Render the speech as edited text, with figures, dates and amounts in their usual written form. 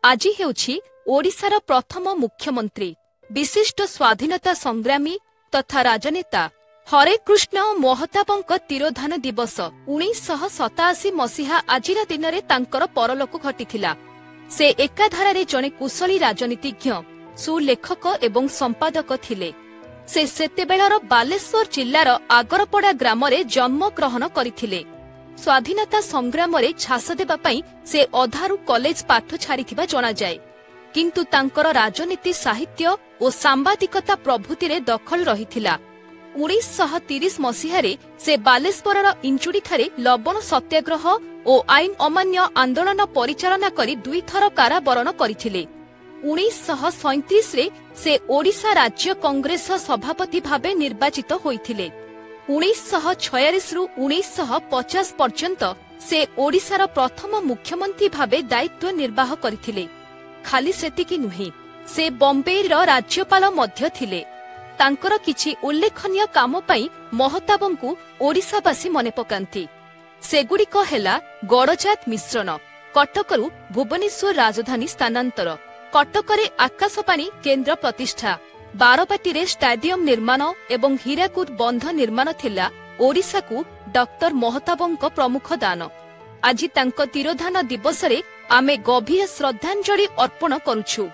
आज हेउछि ओडिशार प्रथम मुख्यमंत्री विशिष्ट स्वाधीनता संग्रामी तथा राजनेता हरेकृष्ण महताबଙ୍କ तिरोधान दिवस 1987 मसीहा आजिरा दिन रे तांकर परलोक घटिथिला। से एकाधारे जणे कुशली राजनीतिज्ञ सुलेखक एवं संपादक थिले। से सेतेबेळर बालेश्वर जिल्लार आगरपड़ा ग्राम रे जन्म ग्रहण करिथिले। स्वाधीनता संग्राम रे छास देबा पई से अधारु कॉलेज पाठ छाड़िथिबा जणा जाय, किंतु तांकर राजनीति साहित्य और सांबादिकता प्रभृति रे दखल रहिथिला। 1930 मसीहारे से बालेश्वरर इंचुडी ठारे लवण सत्याग्रह और आईन अमान्य आंदोलन परिचालना करी 2 थर काराबरण करिथिले। 1937 रे से ओडिशा राज्य कांग्रेस सभापति भाबे निर्वाचित होइथिले। 1946 रु 1950 पर्यंत से ओडिशार प्रथम मुख्यमंत्री भाबे दायित्व निर्वाह करिथिले। खाली सेतिकी नुहे, से बॉम्बेर राज्यपाल मध्य थिले। तांकर किछि उल्लेखनीय काम पई महताबंकु ओडिशावासी मने पकांती। सेगुड़िक हेला गड़जात मिश्रण, कटकरू भुवनेश्वर राजधानी स्थानांतर, कटकरे आकाशवाणी केन्द्र प्रतिष्ठा, बारबाटी स्टाडियम निर्माण एवं हीराकुद बंध निर्माण थिला ओडिशाकू डॉक्टर महताबंक प्रमुख दान। आज तांको तिरोधान दिवस रे आमे गभीर श्रद्धांजलि अर्पण करूछु।